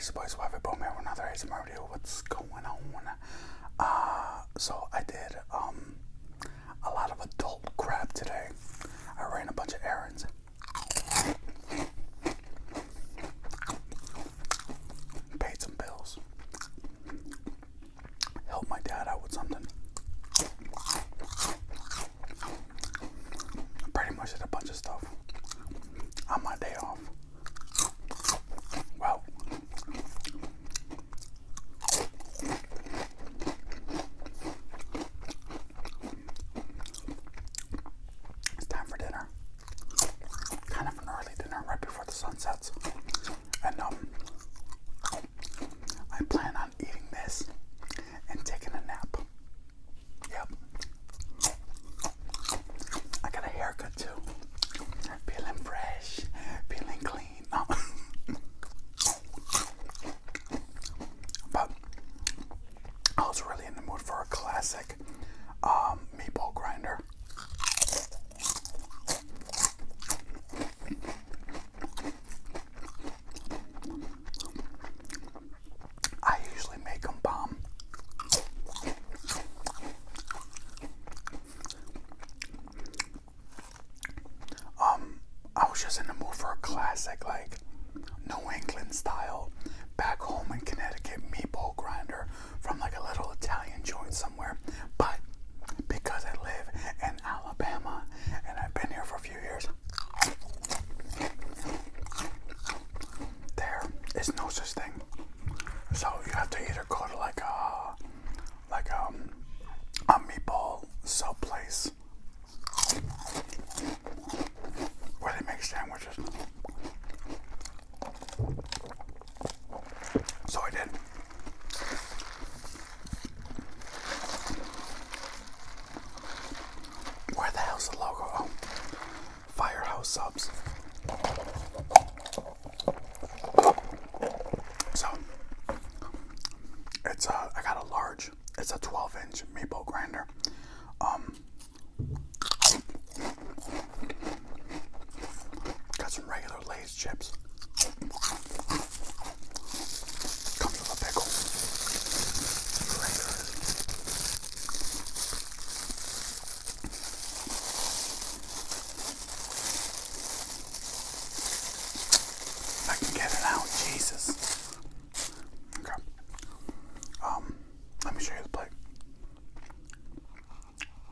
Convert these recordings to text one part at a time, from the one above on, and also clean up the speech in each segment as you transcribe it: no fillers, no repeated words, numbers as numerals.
It's your boy Swivey Boom here with another ASMR video. What's going on? So I did a lot of adult crap today. I ran a bunch of errands. Paid some bills. Helped my dad out with something. Pretty much did a bunch of stuff on my day off. Well, it's time for dinner. Kind of an early dinner right before the sun sets. And I plan on eating this and taking a nap. Yep. I got a haircut too. Feeling fresh, feeling clean. No. But I was really in the mood for a classic meatball grinder. I usually make them bomb. I was just in the mood for a classic, like New England style, back home in Connecticut meatball grinder from like a little Italian joint somewhere. But because I live in Alabama and I've been here for a few years, there is no such thing. So you have to either go to like a meatball sub place where they make sandwiches. So I did. Where the hell's the logo? Oh, Firehouse Subs. So it's I got a large. It's a 12-inch meatball grinder. Got some regular Lay's chips. Comes with a pickle. If I can get it out, Jesus. Okay. Let me show you the plate.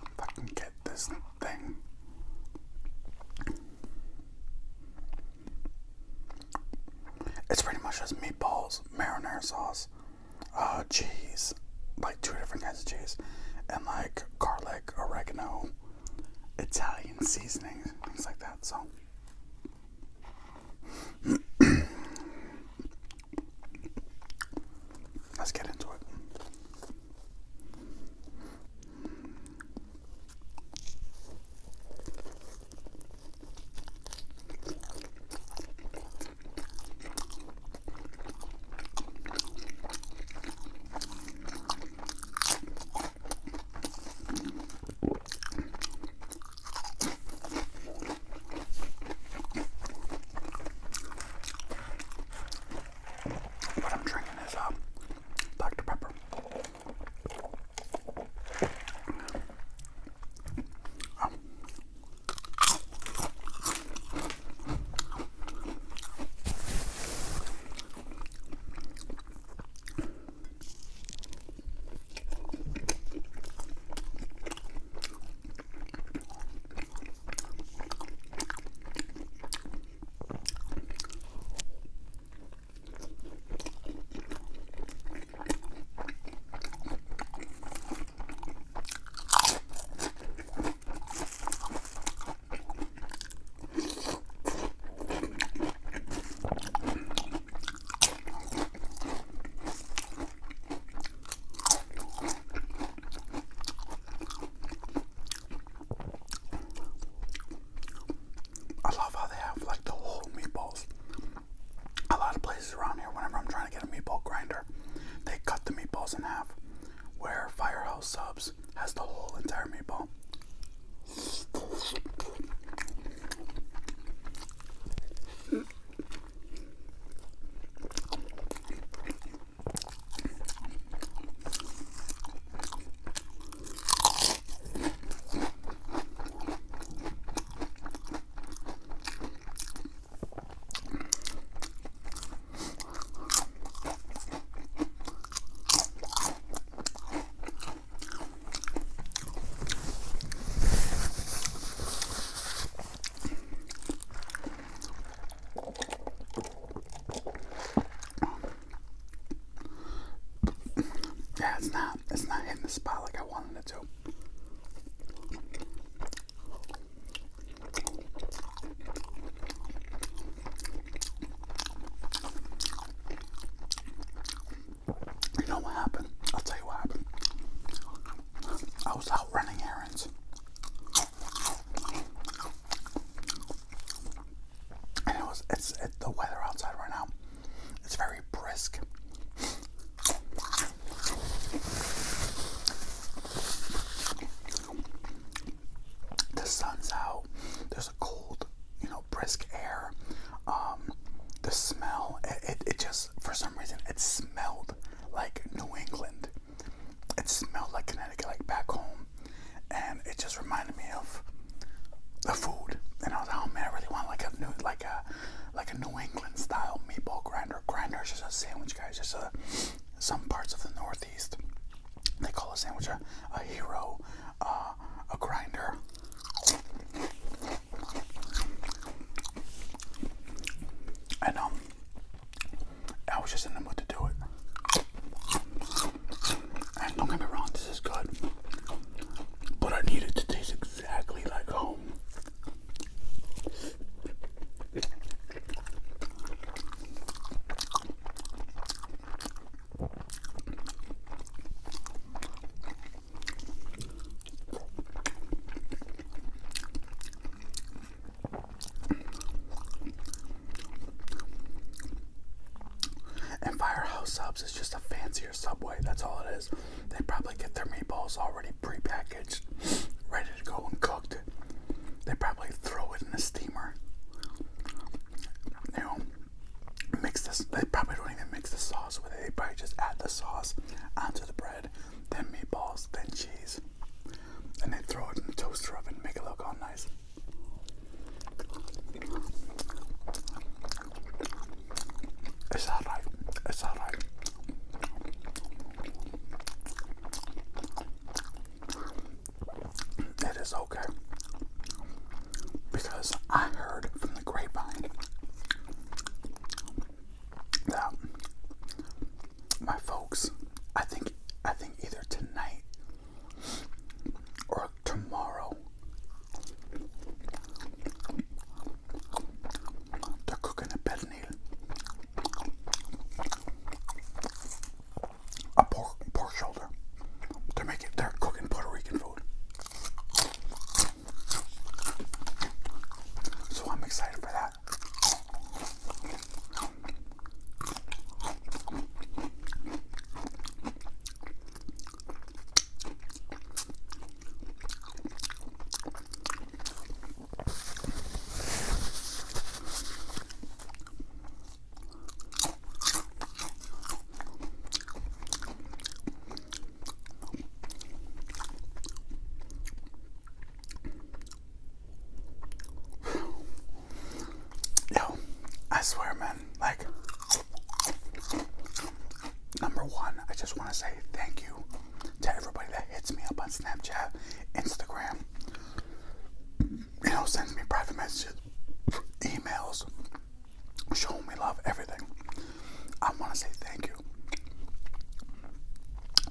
If I can get this thing. It's pretty much just meatballs, marinara sauce, cheese, like 2 different kinds of cheese, and like garlic, oregano, Italian seasonings, things like that. So let's get into it. spot like I wanted it to. You know what happened? I'll tell you what happened. I was out running errands. And it's the weather outside right now. It's very brisk. The sun's out. There's a cold, brisk air. The smell, it just, for some reason, it smelled like New England. It smelled like Connecticut, like back home. And it just reminded me of the food. And I was like, oh man, I really want like a New England style meatball grinder. Grinder is just a sandwich, guys. Just some parts of the Northeast, they call a sandwich a hero, a grinder. And I was just in the mood to do it. And don't get me wrong, this is good, but I need it to taste exactly like home. And Firehouse Subs is just a fancier Subway, that's all it is. They probably get their meatballs already pre-packaged, ready to go and cooked. They probably throw it in a steamer. Mix this. They probably don't even mix the sauce with it. They probably just add the sauce onto the bread, then meatballs, then cheese. And they throw it in the toaster oven and make it look all nice. It's alright. It's alright. It is okay. Because I heard from the grapevine that my folks, I think either tonight or tomorrow, they're cooking a pernil, a pork shoulder. They're cooking Puerto Rican food. So I'm excited for that. I swear, man, like, number one, I just want to say thank you to everybody that hits me up on Snapchat, Instagram, sends me private messages, emails, showing me love, everything. I want to say thank you.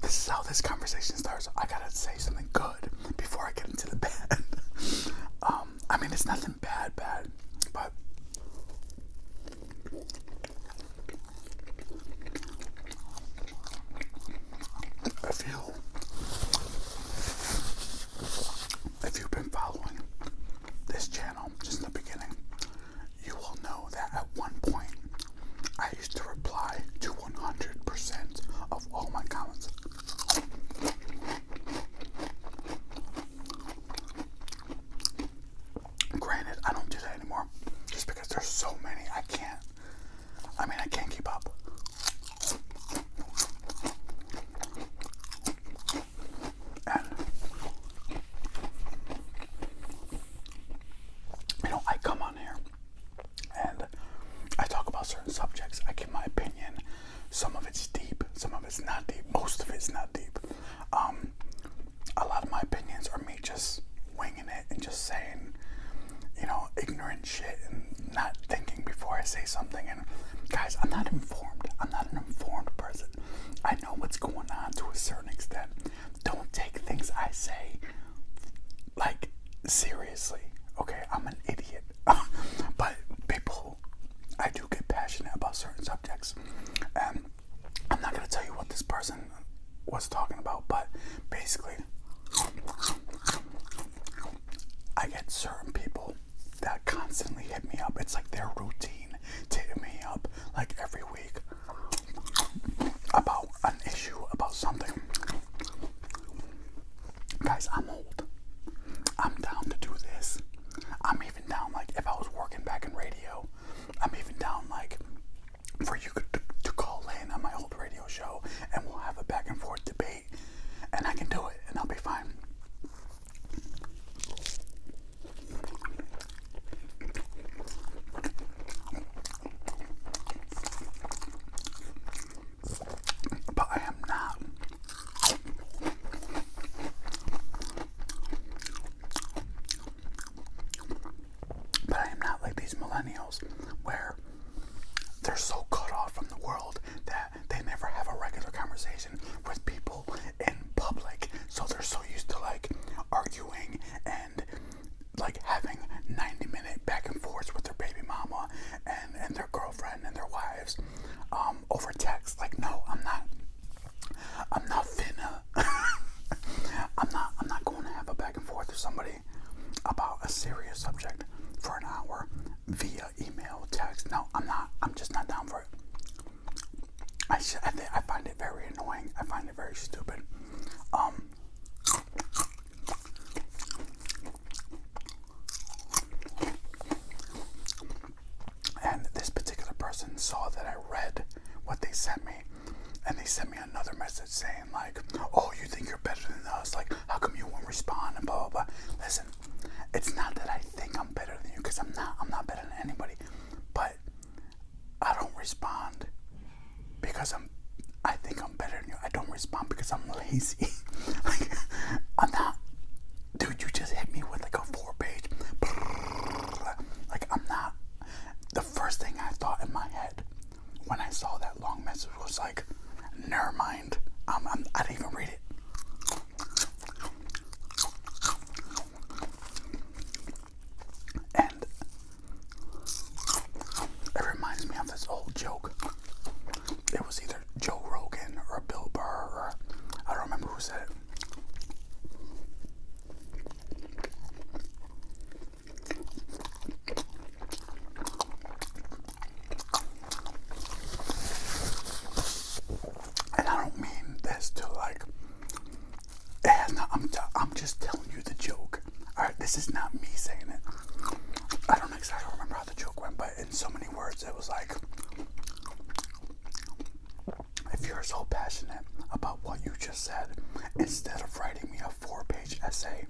This is how this conversation starts. I gotta say something good before I get into the bad. I mean, it's nothing bad, but if you've been following this channel just in the beginning, you will know that at one point I used to reply to 100% of all my comments. Granted, I don't do that anymore just because there's so many. I can't keep up. And I come on here and I talk about certain subjects. I give my opinion. Some of it's deep, some of it's not deep. Most of it's not deep. A lot of my opinions are me just winging it and just saying, ignorant shit and not thinking before I say something. And guys, I'm not informed. I'm not an informed person. I know what's going on to a certain extent. Don't where they're so cut off from the world that they never have a regular conversation with people in public. So they're so used to like arguing and like having 90-minute back and forth with their baby mama and their girlfriend and their wives over text. Like, no, I'm not finna I'm not going to have a back and forth with somebody about a serious subject for an hour via email, text. No, I'm just not down for it. I find it very annoying. I find it very stupid. And this particular person saw that I read what they sent me, and they sent me another message saying like, oh, you think you're better than us, like how come you won't respond, and blah blah blah. Listen, it's not that I think I'm better than you, because I'm not better than anybody, but I don't respond because I think I'm better than you. I don't respond because I'm lazy. Like, I'm not, dude, you just hit me with like a 4-page, like I'm not. The first thing I thought in my head when I saw that long message was like, never mind, I didn't even read it. And it reminds me of this old joke. It was either Joe Rogan or Bill Burr, or I don't remember who said it. And I don't mean this to like, I'm just telling you the joke. Alright, this is not me saying it. I don't exactly remember how the joke went, but in so many words it was like, if you're so passionate about what you just said, instead of writing me a 4-page essay,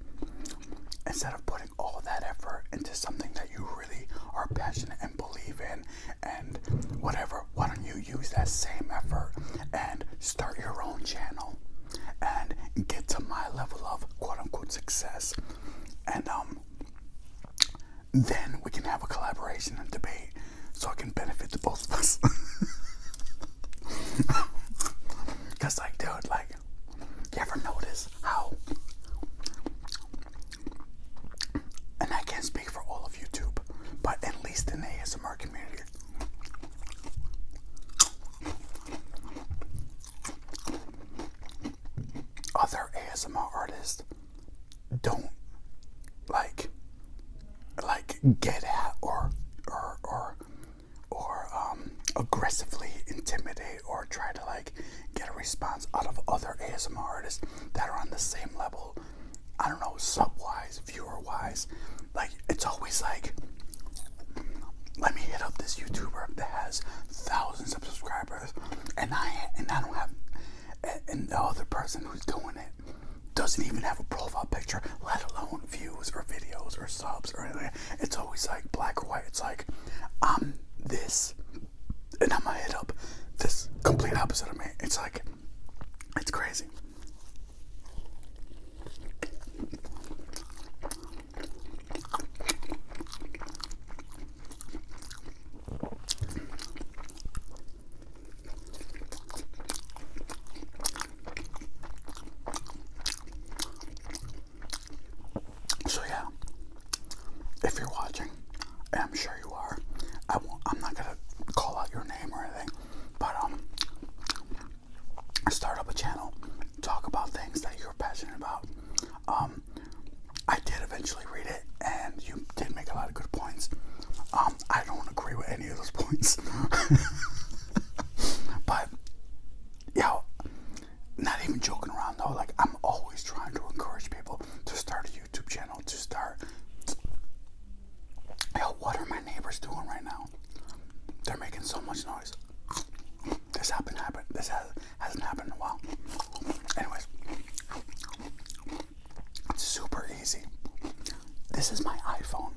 instead of putting all that effort into something that you really are passionate and believe in and whatever, why don't you use that same effort and start your own channel and get to my level of quote-unquote success, and then we can have a collaboration and debate so it can benefit the both of us. Because like, dude, like, you ever notice how, and I can't speak for all of YouTube, but at least in the ASMR community, other ASMR artists don't like get at or aggressively intimidate or try to like get a response out of other ASMR artists that are on the same level. I don't know, sub-wise, viewer-wise. Like, it's always like, let me hit up this YouTuber that has thousands of subscribers, and I don't have, and the other person who's doing it doesn't even have a profile picture, let alone views or videos or subs or anything. It's always like black or white. It's like, I'm this, and I'm gonna hit up this complete opposite of me. It's like, it's crazy. So yeah, if you're watching, and I'm sure you are, I'm not gonna call out your name or anything, but start up a channel, talk about things that you're passionate about. I did eventually read it, and you did make a lot of good points. I don't agree with any of those points, but yo, not even joking around though. Like, I'm always trying to encourage people to start a YouTube channel, to start. Yo, what are my neighbors doing right now? They're making so much noise. This hasn't happened in a while. Anyways, it's super easy. This is my iPhone.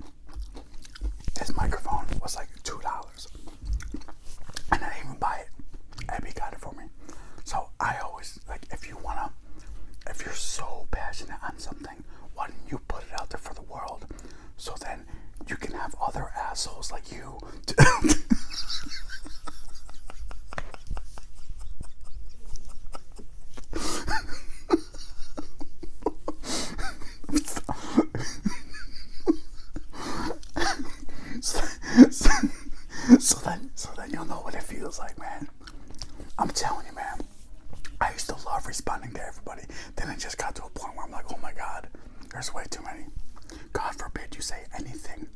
This microphone was like $2, and I didn't even buy it. Abby got it for me. So I always, like, if you're so passionate on something, why don't you put it out there for the world, so then you can have other assholes like you So then you'll know what it feels like, man. I'm telling you, man. I used to love responding to everybody. Then it just got to a point where I'm like, oh my God, there's way too many. God forbid you say anything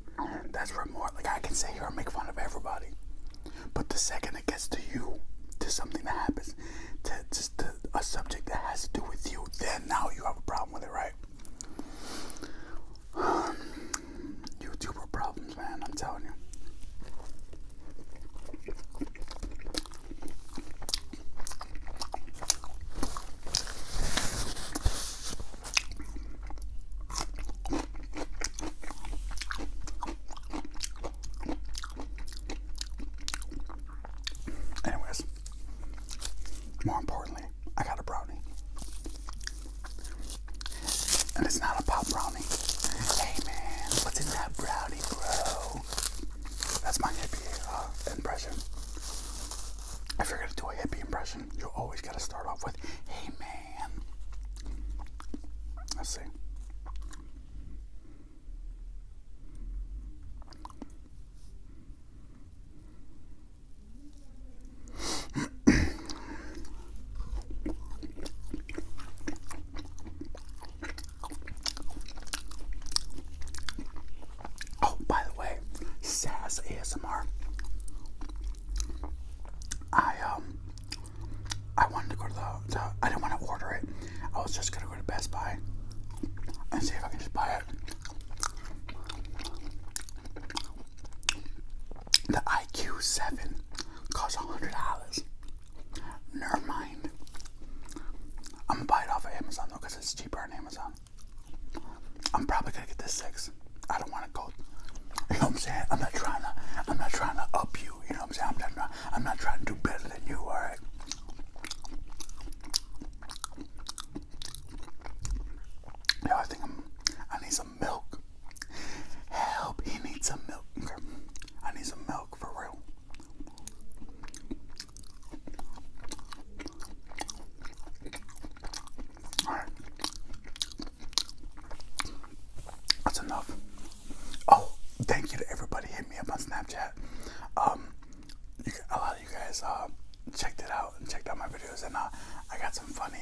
that's remote. Like, I can sit here and make fun of everybody. But the second it gets to you, to something that happens, to just a subject that has to do with you, then now you have a problem with it, right? YouTuber problems, man, I'm telling you. Anyways, more importantly, I got a brownie. And it's not a pop brownie. Hey man, what's in that brownie, bro? That's my hippie impression. If you're gonna do a hippie impression, you always gotta start off with, hey man. Let's see. Oh, by the way, Sass ASMR. I wanted to go to I didn't want to order it. I was just gonna go to Best Buy and see if I can just buy it. The IQ7 costs $100. Never mind. I'm gonna buy it off of Amazon though, because it's cheaper on Amazon. I'm probably gonna get the 6. I don't want to go. You know what I'm saying? I'm not trying to up you. You know what I'm saying? I'm not trying to do better than you. All right. Yo, I need some milk. Help! He needs some milk. Okay. I need some milk for real. All right. That's enough. Oh, thank you to everybody hitting me up on Snapchat. A lot of you guys checked it out and checked out my videos, and I got some funny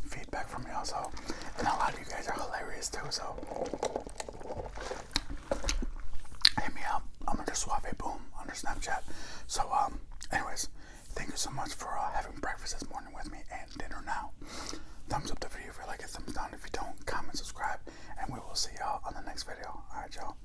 feedback from y'all. So, and a lot of you guys are hilarious too. So, hit me up. I'm under Suave Boom under Snapchat. So, anyways, thank you so much for having breakfast this morning with me and dinner now. Thumbs up the video if you like it. Thumbs down if you don't. Comment, subscribe, and we will see y'all on the next video. All right, y'all.